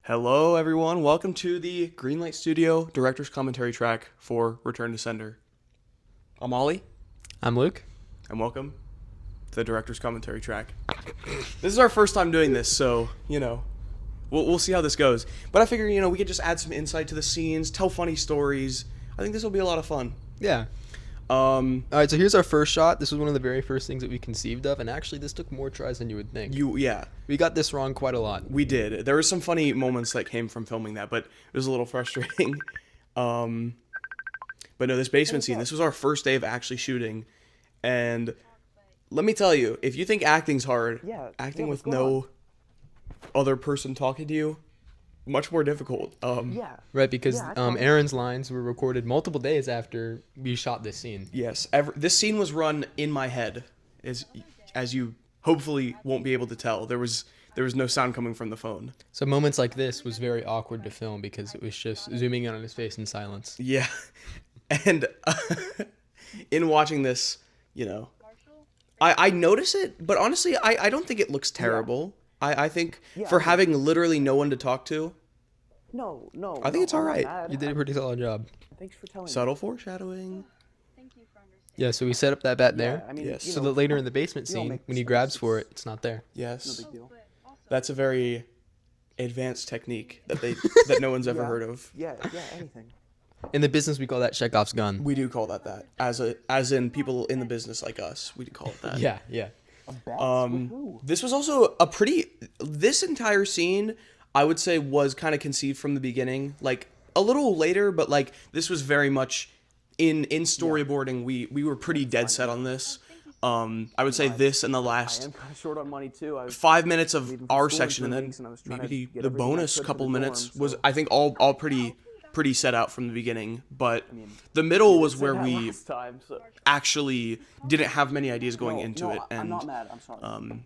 Hello, everyone. Welcome to the Greenlight Studio Director's Commentary track for Return to Sender. I'm Ollie, I'm Luke. and welcome to the Director's Commentary track. This is our first time doing this, so, we'll see how this goes. But I figure, we could just add some insight to the scenes, tell funny stories. I think this will be a lot of fun. Yeah. All All right, so here's our first shot. This was one of the very first things that we conceived of, and actually this took more tries than you would think. We got this wrong quite a lot. We did. There were some funny moments that came from filming that, but it was a little frustrating. But no, this basement scene, this was our first day of actually shooting. And let me tell you, if you think acting's hard, acting with no other person talking to you, much more difficult. Right, because Aaron's lines were recorded multiple days after we shot this scene. Yes, this scene was run in my head, as you hopefully won't be able to tell. There was no sound coming from the phone. So moments like this was very awkward to film because it was just zooming in on his face in silence. Yeah, and in watching this, I notice it, but honestly, I don't think it looks terrible. I think for having literally no one to talk to, No. I think it's all right. You did a pretty solid job. Thanks for telling Subtle foreshadowing. Thank you for understanding. Yeah, so we set up that bat there. me. I mean, Yes. So that later in the basement we all scene, make when he mistakes. grabs for it, it's not there. Yes, No big deal. But also, that's a very advanced technique that no one's ever heard of. Yeah, anything. In the business, we call that Chekhov's gun. We do call that as in people in the business like us. We do call it that. Yeah. This was also this entire scene, I would say, was kind of conceived from the beginning, like a little later, but like this was very much in storyboarding. We were pretty dead set on this. I would say this and the I last am kind of short on money too. I was 5 minutes of leaving from our school in section, and 2 then weeks, and I was trying to maybe get the everything I bonus could for couple the minutes dorm, was, so- I think, all pretty set out from the beginning. But the middle was where said that we last time, so. actually didn't have many ideas going into No, it, and I'm not mad. I'm sorry.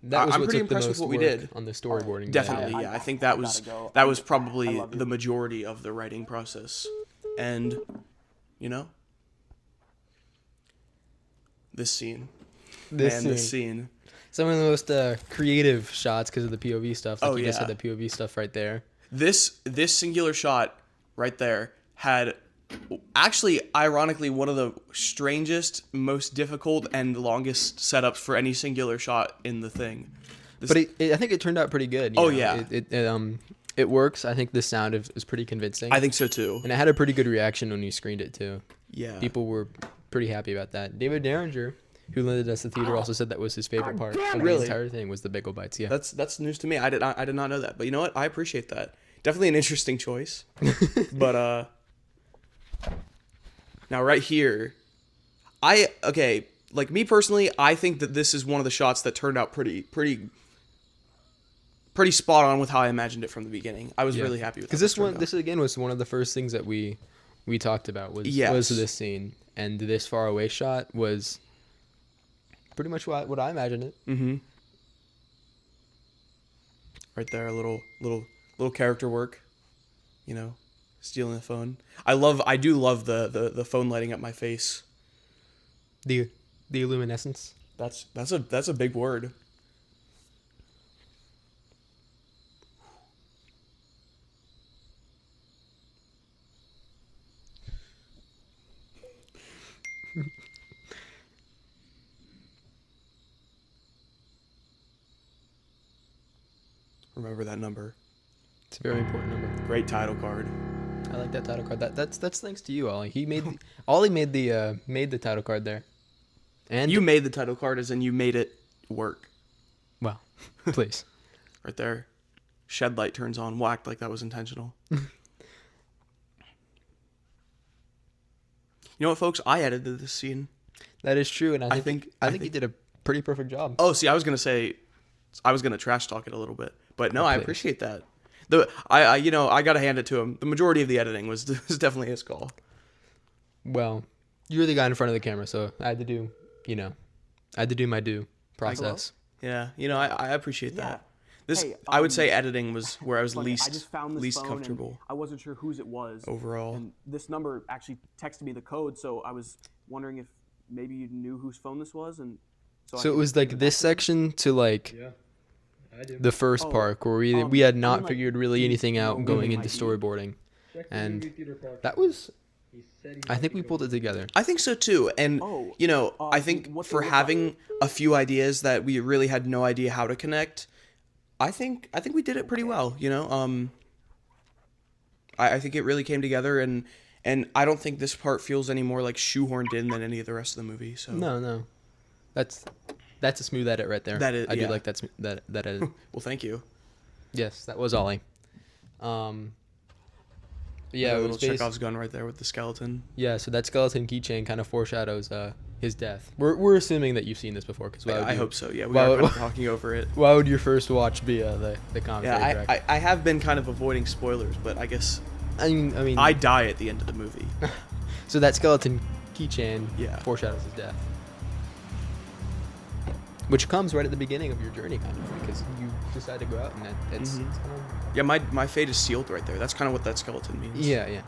That was I'm what pretty took the impressed with most what we work did. on the storyboarding. Definitely, Yeah, I think that I was gotta go. that was I probably love you. the majority of the writing process, and this scene, this scene. Some of the most creative shots because of the POV stuff. Like Oh, you just yeah. had the POV stuff right there. This singular shot right there had actually, ironically, one of the strangest, most difficult, and longest setups for any singular shot in the thing. But I think it turned out pretty good. you Oh, know? yeah. It works. I think the sound is pretty convincing. I think so too. And it had a pretty good reaction when you screened it too. Yeah. People were pretty happy about that. David Derringer, who lended us the theater, also said that was his favorite part of the Really? entire thing was the bagel bites. Yeah. That's news to me. I did not know that. But you know what? I appreciate that. Definitely an interesting choice. But now right here, like me personally, I think that this is one of the shots that turned out pretty spot on with how I imagined it from the beginning. I was really happy with because how this again was one of the first things that we talked about was this scene, and this far away shot was pretty much what I imagined it. Mm-hmm. Right there, a little character work, stealing the phone. I do love the phone lighting up my face. The luminescence. That's a big word. Remember that number. It's a very important number. Great title card. I like that title card. That's thanks to you, Ollie. Ollie made the title card there. And You made the title card, as in you made it work. well, please. Right there. Shed light turns on, whacked like that was intentional. You know what, folks? I edited this scene. That is true, and I think you did a pretty perfect job. Oh, see, I was gonna trash talk it a little bit, but no, I Please. appreciate that. I gotta hand it to him. The majority of the editing was definitely his call. Well, you're the guy in front of the camera, so I had to do my due process. Yeah, I appreciate that. Yeah. This, Hey, I would say, editing was where I was funny, least I just found this least phone comfortable and I wasn't sure whose it was. overall. And this number actually texted me the code, so I was wondering if maybe you knew whose phone this was, and So it was like this section to like the first Oh, park where we had not like, figured really anything out know, going moving into ID. storyboarding, and that was. I think we pulled it together. I think so too. And Oh, I think what they for look having a few ideas that we really had no idea how to connect, I think we did it pretty well. I think it really came together, and I don't think this part feels any more like shoehorned in than any of the rest of the movie. So No, that's a smooth edit right there. That is- I do yeah. like that edit. well, thank you. Yes, that was Ollie. Yeah, A it little was based, Chekhov's gun right there with the skeleton. yeah. So that skeleton keychain kind of foreshadows his death. We're assuming that you've seen this before, because I hope so. Yeah, we why are would- kind of talking over it. Why would your first watch be the commentary Yeah, track? I have been kind of avoiding spoilers, but I guess I mean, I die at the end of the movie. so that skeleton keychain Yeah. foreshadows his death, which comes right at the beginning of your journey, kind of, because you decide to go out, and it's Mhm. kind of, Yeah, my fate is sealed right there. That's kind of what that skeleton means. yeah.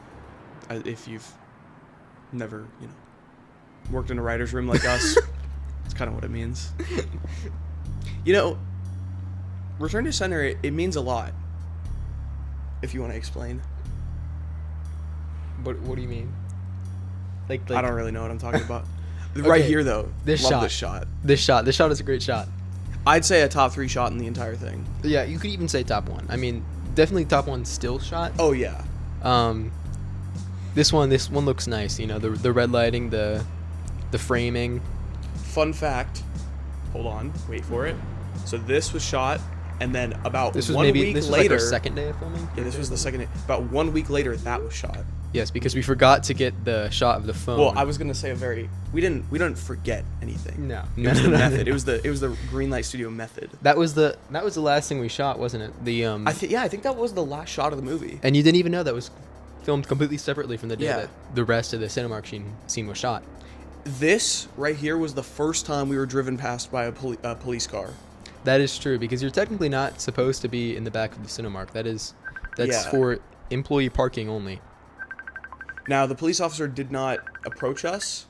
If you've never, worked in a writer's room like us, that's kind of what it means. Return to Center, it means a lot. If you want to explain. What do you mean? Like I don't really know what I'm talking about. Right Okay, here, though. this Love shot. this shot. This shot is a great shot. I'd say a top 3 shot in the entire thing. Yeah, you could even say top one. I mean, definitely top one still shot. Oh, yeah. This one looks nice. The red lighting, the framing. Fun fact. Hold on. Wait for it. So this was shot, and then about This was 1 maybe week this was later. like our second day of filming. Yeah, this was the second. About 1 week later, that was shot. Yes, because we forgot to get the shot of the phone. Well, I was gonna say we didn't forget anything. No. It was the method. It was the Greenlight Studio method. That was the last thing we shot, wasn't it? I think that was the last shot of the movie. And you didn't even know that was filmed completely separately from the day Yeah. that the rest of the Cinemark scene was shot. This right here was the first time we were driven past by a police car. That is true, because you're technically not supposed to be in the back of the Cinemark. That's Yeah. for employee parking only. Now the police officer did not approach us.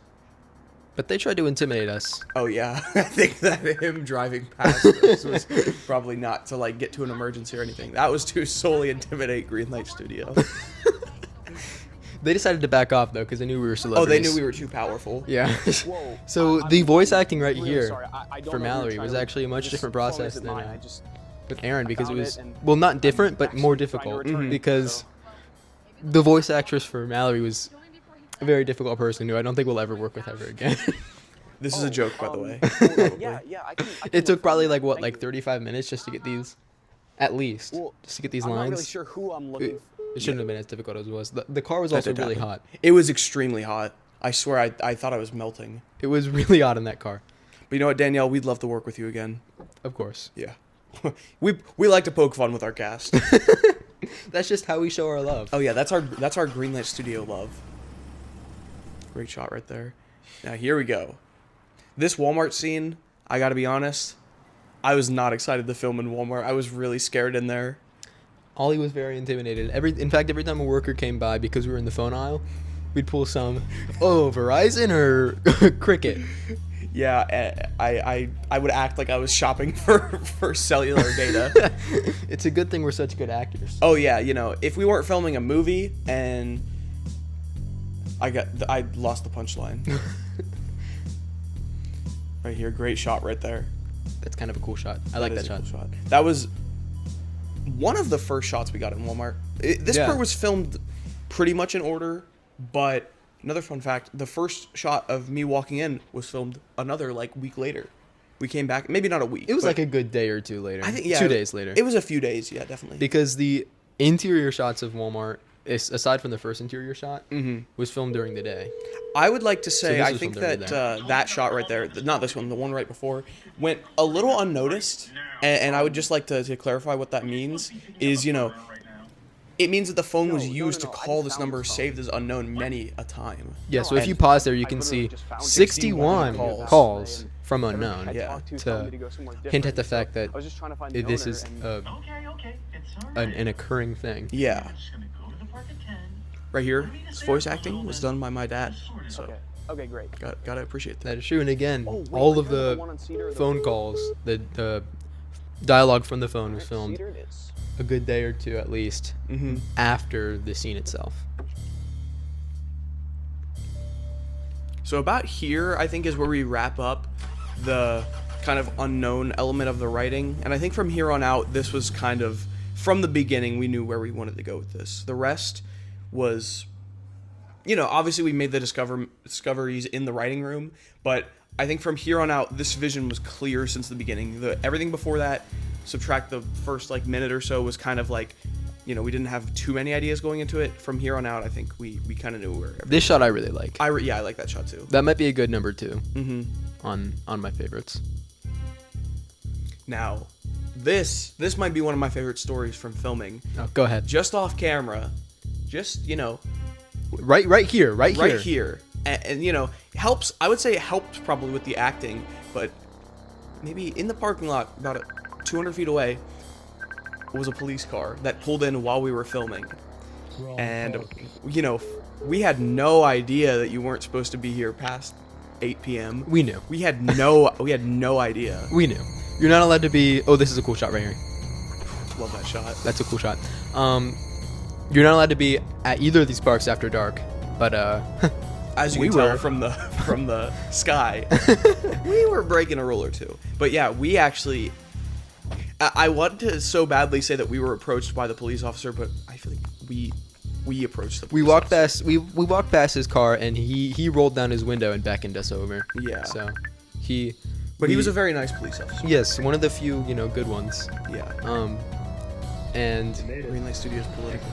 But they tried to intimidate us. Oh yeah, I think that him driving past us was probably not to get to an emergency or anything. That was to solely intimidate Greenlight Studio. They decided to back off, though, because they knew we were Oh, celebrities. they knew we were too powerful. Yeah. Whoa. So I'm the voice acting right really here sorry. I don't for know if you're Mallory trying was to- actually a much this different phone process isn't than mine. I just with Aaron, because it found was, it and well, not I'm different, but more actually trying to difficult. return it, Because so- the voice actress for Mallory was a very difficult person who I don't think we'll ever work with ever again. This is a joke, by the way. yeah, I can It took look probably for it. like Thank you. 35 minutes just to get these, at least, Well, just to get these I'm lines. not really sure who I'm looking for. It shouldn't have been as difficult as it was. The car was That also did really happen. hot. It was extremely hot. I swear, I thought I was melting. It was really hot in that car. But you know what, Danielle? We'd love to work with you again. Of course. Yeah. we like to poke fun with our cast. That's just how we show our love. Oh yeah, that's our Greenlight Studio love. Great shot right there. Now here we go. This Walmart scene, I gotta be honest, I was not excited to film in Walmart. I was really scared in there. Ollie was very intimidated. In fact, every time a worker came by, because we were in the phone aisle, we'd pull some, Verizon or Cricket. Yeah, I would act like I was shopping for cellular data. It's a good thing we're such good actors. Oh yeah, if we weren't filming a movie and I lost the punchline. Right here, great shot right there. That's kind of a cool shot. I like that is a shot. cool shot. That was one of the first shots we got in Walmart. This Yeah. part was filmed pretty much in order, but another fun fact, the first shot of me walking in was filmed another week later. We came back, maybe not a week. It was but like a good day or two later. I think 2 days later. It was a few days, yeah, definitely. Because the interior shots of Walmart, aside from the first interior shot, was filmed during the day. I would like to say, this I was think filmed that during that shot right there, not this one, the one right before, went a little unnoticed. And I would just like to clarify what that means is, it means that the phone was No, used to I call just this found number the phone. saved as unknown many a time. Yeah, so if And- you pause there, you can literally see just found 61 calls. calls from Every unknown. I Yeah, talked to to told me to go somewhere hint at different, the so fact that I was just trying to find the this owner, is and Okay, it's all right. an occurring thing. Yeah. I'm just gonna go to the park at 10. Right here, this voice acting was done by my dad. So, okay, great. gotta appreciate that. That is true. And again, Oh, wait, all right of there, the one on Cedar, the- phone calls, the dialogue from the phone was filmed a good day or two at least after the scene itself. So about here, I think, is where we wrap up the kind of unknown element of the writing. And I think from here on out, this was kind of, from the beginning, we knew where we wanted to go with this. The rest was, obviously we made the discoveries in the writing room, but I think from here on out, this vision was clear since the beginning. Everything before that, subtract the first minute or so, was kind of like, we didn't have too many ideas going into it. From here on out, I think we kind of knew where. This shot I really like. I like that shot too. That might be a good number 2 on my favorites. Now, this might be one of my favorite stories from filming. Oh, go ahead. Just off camera, just right here. And helps. I would say it helped probably with the acting, but maybe in the parking lot about 200 feet away was a police car that pulled in while we were filming. And we had no idea that you weren't supposed to be here past 8 p.m. We knew. We had no idea. We knew. You're not allowed to be. Oh, this is a cool shot right here. Love that shot. That's a cool shot. You're not allowed to be at either of these parks after dark, but as you we can tell were. from the sky, we were breaking a rule or two. But yeah, we actually. I want to so badly say that we were approached by the police officer, but I feel like we approached the police officer. We walked past his car, and he rolled down his window and beckoned us over. Yeah. So But he was a very nice police officer. Yes, one of the few good ones. Yeah. And Greenlight Studios political.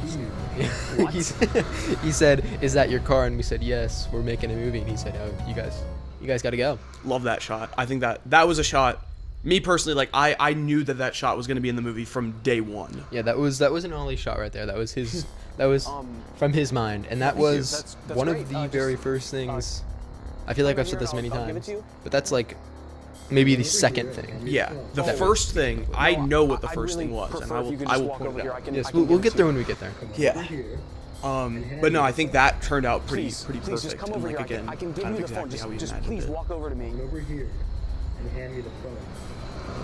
he said, "Is that your car?" And we said, "Yes, we're making a movie." And he said, "Oh, you guys got to go." Love that shot. I think that was a shot. Me personally, I knew that shot was going to be in the movie from day one. Yeah, that was an Ollie shot right there. That was his. That was from his mind, and that was That's one great. of the very first things. I feel like I've said this many I'll give it times, to you. but that's like maybe the second thing. Yeah, the first thing, I know what the first thing was, and I will point it out. Yes, we'll get there when we get there. Yeah. But no, I think that turned out pretty Please, perfect. just come and over here. again, I can give kind you of the phone. exactly how we Just imagined please it. walk over to me. Over here and hand me the phone.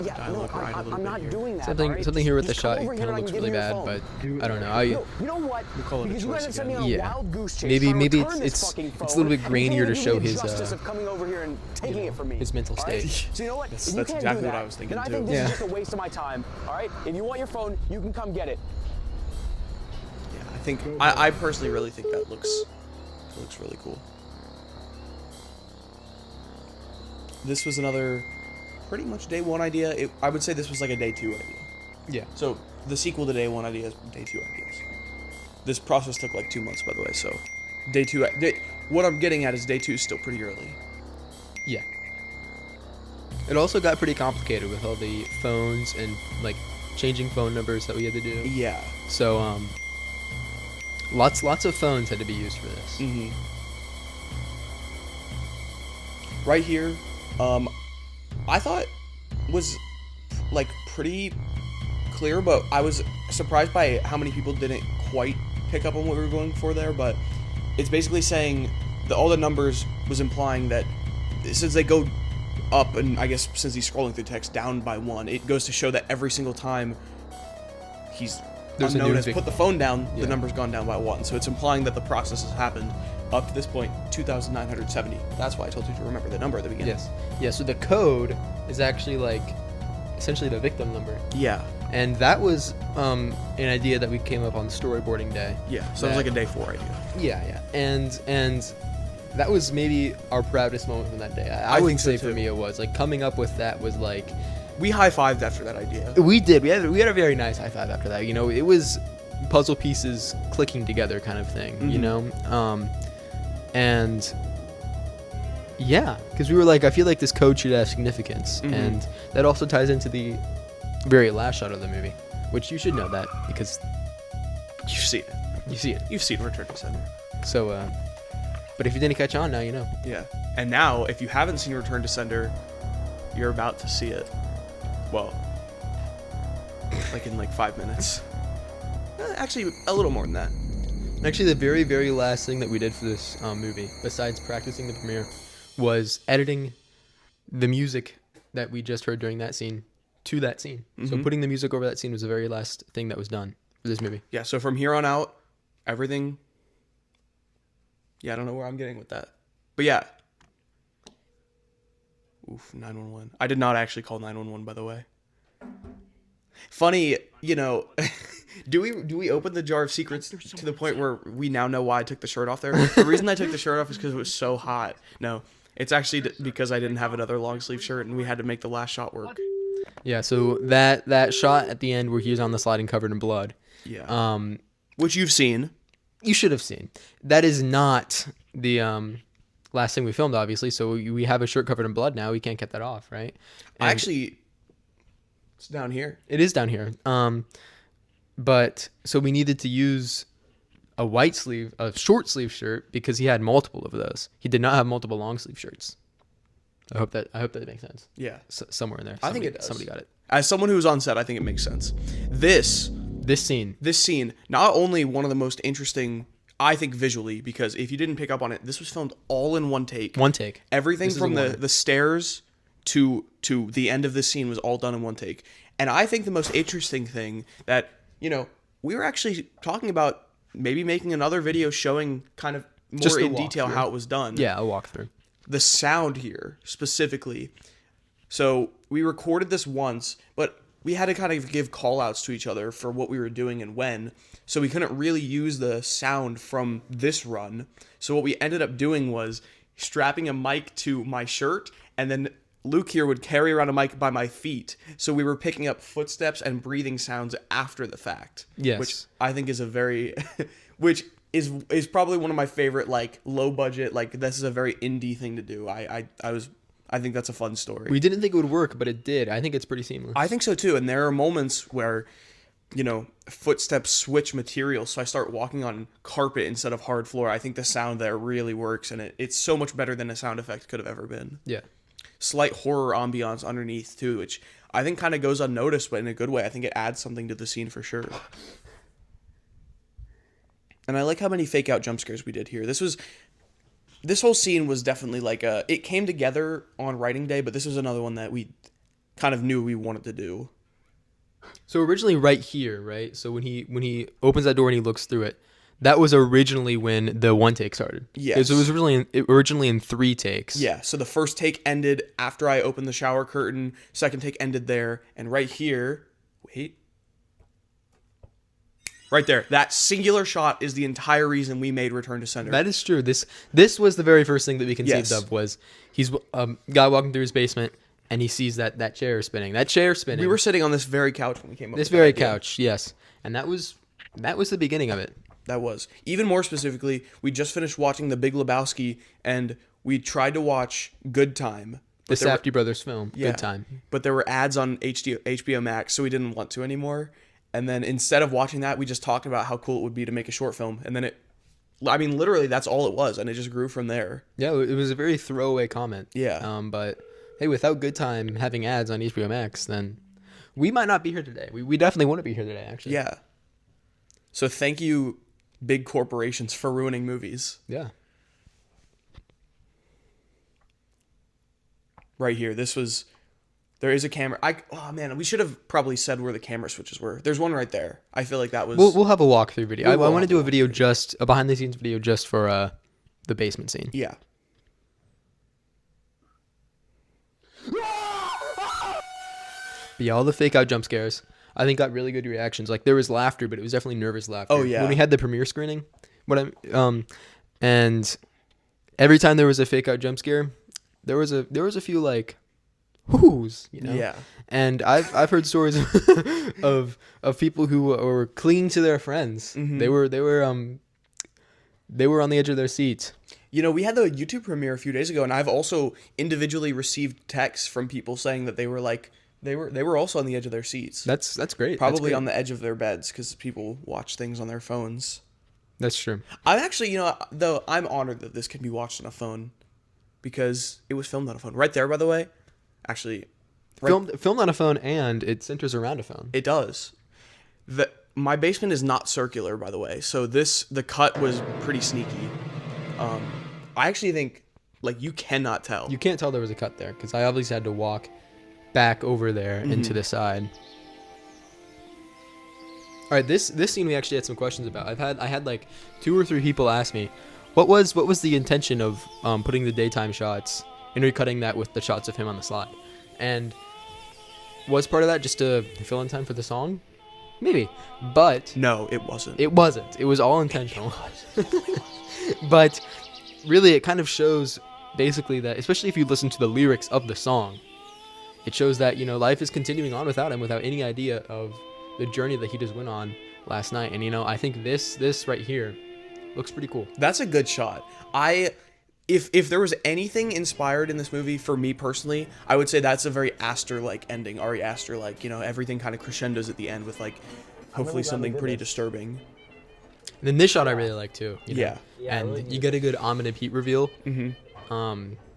Yeah, no, Dialogue right a little I'm bit not here. doing that. Something all right? something here with the Just come shot over here kind of and I looks can really give you bad, the phone. but I don't know. You know what? call it a Because you guys choice have sent me on again. a Yeah. wild goose chase. Maybe- trying to maybe return this it's- fucking it's a phone, little bit and you grainier can't to do show me the his, justice of coming over here and taking it from me. his mental all right? state. So you know what? That's- If you that's can't exactly do what that, I was thinking then I too. think this Yeah. is just a waste of my time. All right? If you want your phone, you can come get it. Yeah, I think I personally really think that looks really cool. This was another pretty much day one idea. I would say this was like a day two idea. Yeah. So the sequel to day one ideas, day two ideas. This process took like 2 months, by the way. So day two. What I'm getting at is day two is still pretty early. Yeah. It also got pretty complicated with all the phones and like changing phone numbers that we had to do. Yeah. So lots of phones had to be used for this. Mm-hmm. Right here, I thought was like pretty clear, but I was surprised by how many people didn't quite pick up on what we were going for there. But it's basically saying that all the numbers was implying that since they go up, and I guess since he's scrolling through text down by one, it goes to show that every single time There's a unknown new has put the phone down, Yeah. the number's gone down by one. So it's implying that the process has happened up to this point, 2,970. That's why I told you to remember the number at the beginning. Yes. Yeah, so the code is actually like essentially the victim number. Yeah. And that was an idea that we came up on storyboarding day. Yeah. So it was like a day four idea. Yeah. And that was maybe our proudest moment from that day. I I would think so say for too. me it was like coming up with that was like We high-fived after that idea. we did. We had a very nice high five after that. You know, it was puzzle pieces clicking together kind of thing, you know? And yeah, because we were like, I feel like this code should have significance. And that also ties into the very last shot of the movie, which you should know that because You've seen it. you see it. You've seen Return to Sender. So, but if you didn't catch on, now you know. Yeah. And now, if you haven't seen Return to Sender, you're about to see it. Well, like in like 5 minutes. Actually, a little more than that. Actually, the very, very last thing that we did for this movie, besides practicing the premiere, was editing the music that we just heard during that scene to that scene. So putting the music over that scene was the very last thing that was done for this movie. Yeah, so from here on out, everything. Yeah, I don't know where I'm getting with that. But yeah. Oof, 911. I did not actually call 911, by the way. Funny, do we open the jar of secrets to the point where we now know why I took the shirt off there? The reason I took the shirt off is because it was so hot. No, it's actually because I didn't have another long sleeve shirt and we had to make the last shot work. Yeah, so that shot at the end where he was on the slide and covered in blood. Yeah. Which you've seen. You should have seen. That is not the last thing we filmed, obviously. So we have a shirt covered in blood now. We can't get that off, right? And Actually, it's down here. it is down here. But so we needed to use a short sleeve shirt because he had multiple of those. He did not have multiple long sleeve shirts. I hope that makes sense. Yeah. Somewhere in there. I think it does. Somebody got it. As someone who's on set, I think it makes sense. This scene. not only one of the most interesting, I think, visually, because if you didn't pick up on it, this was filmed all in one take. One take. Everything This is from a one. the stairs to the end of this scene was all done in one take. And I think the most interesting thing that, we were actually talking about maybe making another video showing kind of Just more a in detail walkthrough. how it was done. Yeah, a walkthrough. The sound here specifically. So we recorded this once, but we had to kind of give call outs to each other for what we were doing and when. So we couldn't really use the sound from this run. So what we ended up doing was strapping a mic to my shirt, and then Luke here would carry around a mic by my feet. So we were picking up footsteps and breathing sounds after the fact. Yes. Which I think is a very which is probably one of my favorite, like, low budget, like, this is a very indie thing to do. I think that's a fun story. We didn't think it would work, but it did. I think it's pretty seamless. I think so too. And there are moments where, footsteps switch material. So I start walking on carpet instead of hard floor. I think the sound there really works, and it's so much better than a sound effect could have ever been. Yeah. Slight horror ambiance underneath too, which I think kind of goes unnoticed, but in a good way. I think it adds something to the scene for sure. And I like how many fake out jump scares we did here. This whole scene was definitely like it came together on writing day, but this was another one that we kind of knew we wanted to do. So originally right here, right? So when he opens that door and he looks through it, that was originally when the one take started. Yes. So it was originally in 3 takes. Yeah, so the first take ended after I opened the shower curtain, second take ended there, and right here, right there, that singular shot is the entire reason we made Return to Sender. That is true. This was the very first thing that we conceived Yes. of was he's a guy walking through his basement and he sees that chair spinning. That chair spinning. We were sitting on this very couch when we came up this with that very idea. couch, yes. And that was the beginning of it. That was. Even more specifically, we just finished watching The Big Lebowski, and we tried to watch Good Time. The but there were- Safdie brothers film. Yeah, Good time. But there were ads on HBO Max, so we didn't want to anymore. And then instead of watching that, we just talked about how cool it would be to make a short film. And then literally, that's all it was, and it just grew from there. Yeah, it was a very throwaway comment. Yeah. But hey, without Good Time having ads on HBO Max, then we might not be here today. We definitely want to be here today, actually. Yeah. So thank you, big corporations, for ruining movies. Yeah. Right here, there is a camera. Oh man, we should have probably said where the camera switches were. There's one right there. I feel like that was. We'll have a walkthrough video. We I will want to have do a a video a behind the scenes video just for the basement scene. Yeah. But yeah, all the fake out jump scares, I think got really good reactions. Like there was laughter, but it was definitely nervous laughter. Oh, yeah. When we had the premiere screening, and every time there was a fake out jump scare, there was a few like whoos, Yeah. And I've heard stories of people who were clinging to their friends. Mm-hmm. They were on the edge of their seats. We had the YouTube premiere a few days ago, and I've also individually received texts from people saying that they were like they were also on the edge of their seats. That's great. Probably on the edge of their beds because people watch things on their phones. That's true. I'm actually, though I'm honored that this can be watched on a phone because it was filmed on a phone. Right there, by the way. Actually, Filmed on a phone, and it centers around a phone. it does. My basement is not circular, by the way, so the cut was pretty sneaky. I actually think, like, you cannot tell. You can't tell there was a cut there because I obviously had to walk back over there and to the side. All right, this scene we actually had some questions about. I had like 2 or 3 people ask me, what was the intention of putting the daytime shots and recutting that with the shots of him on the slide, and was part of that just to fill in time for the song? Maybe, but No, it wasn't. it wasn't. It was all intentional. But really, it kind of shows basically that, especially if you listen to the lyrics of the song, it shows that, you know, life is continuing on without him, without any idea of the journey that he just went on last night. And, you know, I think this right here looks pretty cool. That's a good shot. If there was anything inspired in this movie for me personally, I would say that's a very Aster-like ending. Ari Aster-like, you know, everything kind of crescendos at the end with, like, hopefully something pretty disturbing. And then this shot I really like too. You know? Yeah. Yeah, I And really you do. get a good Amon and Pete reveal.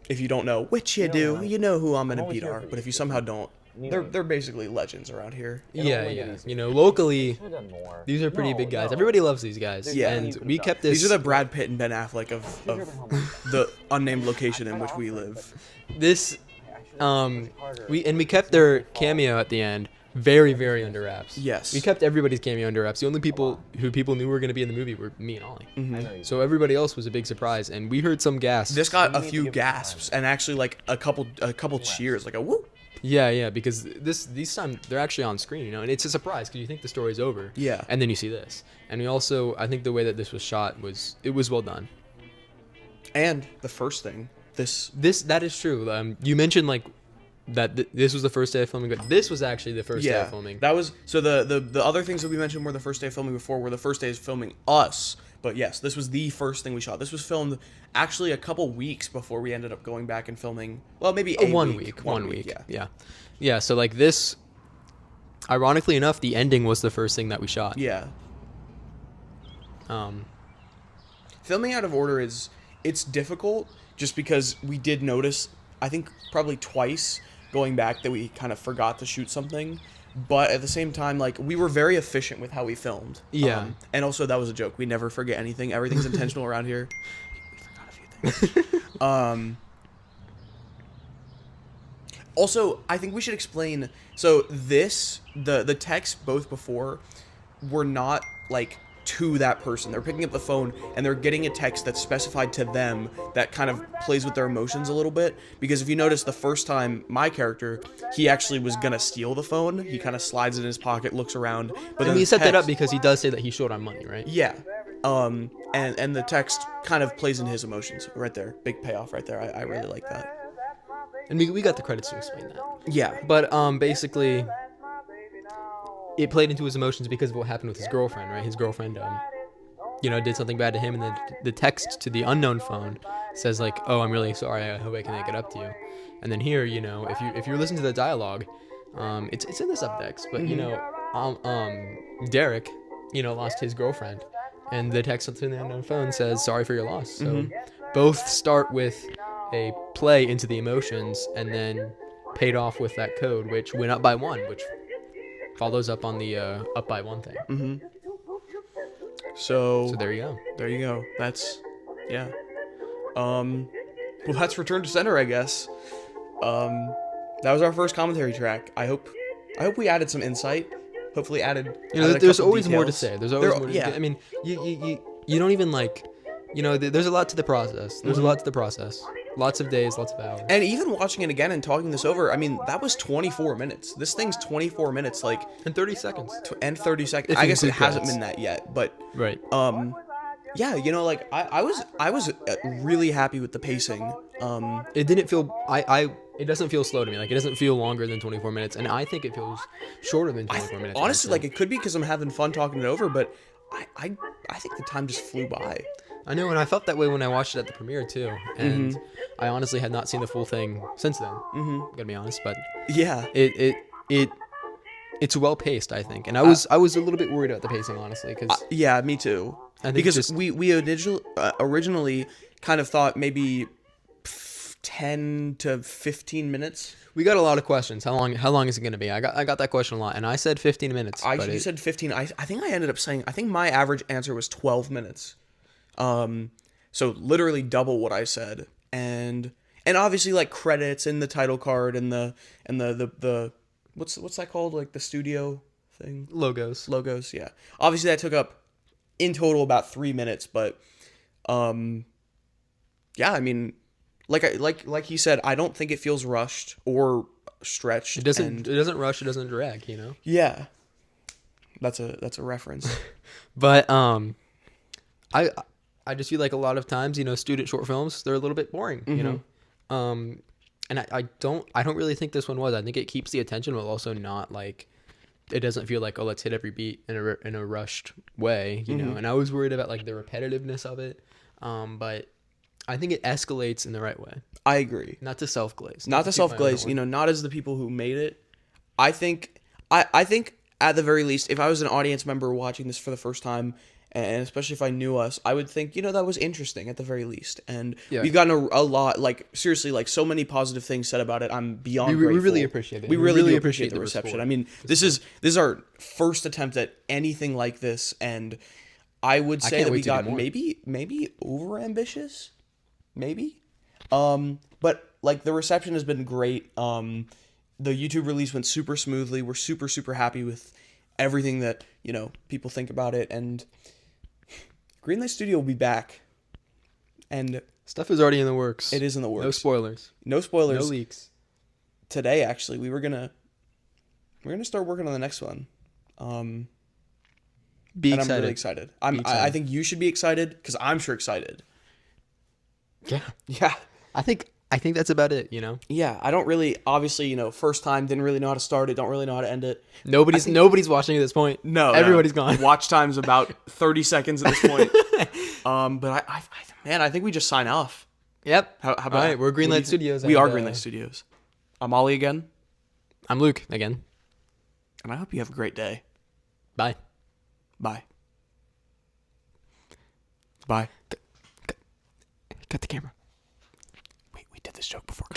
If you don't know, which you do, you know who Amon and always Pete here are. for But if you somehow don't, they're basically legends around here. Yeah, only yeah. get these- You know, locally, Should've done more. these are pretty No, big guys. no. Everybody loves these guys. Yeah. And we kept this. These are the Brad Pitt and Ben Affleck of the unnamed location in which we live. This, we kept their cameo at the end very, very under wraps. Yes. We kept everybody's cameo under wraps. The only people knew were going to be in the movie were me and Ollie. I know you. So everybody else was a big surprise, and we heard some gasps. This got a need to few give it time. gasps and actually like a couple cheers, like a whoop. Yeah, because these time they're actually on screen, you know, and it's a surprise because you think the story's over. Yeah. And then you see this, and we also, I think the way that this was shot was well done. And the first thing, this That is true. You mentioned like that this was the first day of filming, but this was actually the first day of filming. that was so the other things that we mentioned were the first day of filming before were the first days of filming us. But yes, this was the first thing we shot. This was filmed actually a couple weeks before we ended up going back and filming. Well, maybe a One week. week. Yeah. So like this, ironically enough, the ending was the first thing that we shot. Yeah. Um, Filming out of order it's difficult just because we did notice, I think probably twice going back, that we kind of forgot to shoot something. But at the same time, like, we were very efficient with how we filmed. Yeah. And also, that was a joke. We never forget anything. Everything's intentional around here. We forgot a few things. Also, I think we should explain. So the texts both before were not like to that person. They're picking up the phone and they're getting a text that's specified to them that kind of plays with their emotions a little bit. Because if you notice, the first time my character, he actually was gonna steal the phone. He kind of slides it in his pocket, looks around, but and then he the set that up text- because he does say that he's short on money, right? yeah. And the text kind of plays into his emotions right there. Big payoff right there. I really like that. And we got the credits to explain that. Yeah. But basically, it played into his emotions because of what happened with his girlfriend, right? His girlfriend, did something bad to him, and then the text to the unknown phone says like, "Oh, I'm really sorry. I hope I can make it up to you." And then here, you know, if you listen to the dialogue, it's in the subtext, but you know, Derek, you know, lost his girlfriend, and the text to the unknown phone says, "Sorry for your loss." So both start with a play into the emotions, and then paid off with that code, which went up by 1, which follows up on the up by 1 thing. So So there you go. there you go. That's yeah. Well, that's Return to Center, I guess. That was our first commentary track. I hope we added some insight. Hopefully added. You know, added a there's couple always more to details. say. There's always There- more to yeah. I mean, you don't even like, you know, there's a lot to the process. There's a lot to the process. Lots of days, lots of hours. And even watching it again and talking this over, I mean, that was 24 minutes. This thing's 24 minutes, like, And 30 seconds. and 30 seconds. If I you guess it include hasn't credits. been that yet, but Right. yeah, you know, like I was really happy with the pacing. It didn't feel it doesn't feel slow to me. Like, it doesn't feel longer than 24 minutes, and I think it feels shorter than 24 minutes. Honestly, like, it could be because I'm having fun talking it over, but I think the time just flew by. I know, and I felt that way when I watched it at the premiere too. And I honestly had not seen the full thing since then. Gotta be honest, but Yeah. it's well paced, I think. And I was a little bit worried about the pacing, honestly, because Yeah, me too. I think Because just- we originally kind of thought maybe 10 to 15 minutes. we got a lot of questions. How long is it gonna be? I got that question a lot, and I said 15 minutes. but You it- said 15. I think I ended up saying, I think my average answer was 12 minutes. So literally double what I said. And and obviously like credits and the title card and the what's that called, like the studio thing, Logos. yeah, obviously that took up in total about 3 minutes, but yeah, I mean, like he said, I don't think it feels rushed or stretched. It doesn't. and- It doesn't rush. It doesn't drag. You know. yeah, that's a reference. But I just feel like a lot of times, you know, student short films, they're a little bit boring. You know. And I don't really think this one was. I think it keeps the attention, but also not like. It doesn't feel like, oh, let's hit every beat in a rushed way, you know. And I was worried about like the repetitiveness of it, but I think it escalates in the right way. I agree. Not to self glaze. Not to self glaze, you know, not as the people who made it. I think at the very least, if I was an audience member watching this for the first time, and especially if I knew us, I would think, you know, that was interesting at the very least. And Yeah. we've gotten a lot, like, seriously, like, so many positive things said about it. I'm beyond We grateful. really appreciate it. We We really really do appreciate appreciate the the reception. support. I mean, this is our first attempt at anything like this, and I would say can't that wait we to do got more. maybe over ambitious, maybe. But like the reception has been great. The YouTube release went super smoothly. We're super happy with everything that, you know, people think about it, and Greenlight Studio will be back. And Stuff is already in the works. it is in the works. No spoilers. No spoilers. No leaks. Today, actually, we're gonna start working on the next one. Be And excited. I'm really excited. Be I excited. think you should be excited because I'm sure excited. Yeah. Yeah. I think that's about it, you know. Yeah. I don't really, obviously, you know, first time, didn't really know how to start it, don't really know how to end it. Nobody's watching at this point. No. Everybody's gone. Watch time's about 30 seconds at this point. But I think we just sign off. Yep. How about All right, we're what do you Greenlight think? Studios. We are and, Greenlight Studios. I'm Ollie again, I'm Luke again. and I hope you have a great day. Bye. Bye. Bye. Cut the camera. We did this joke before.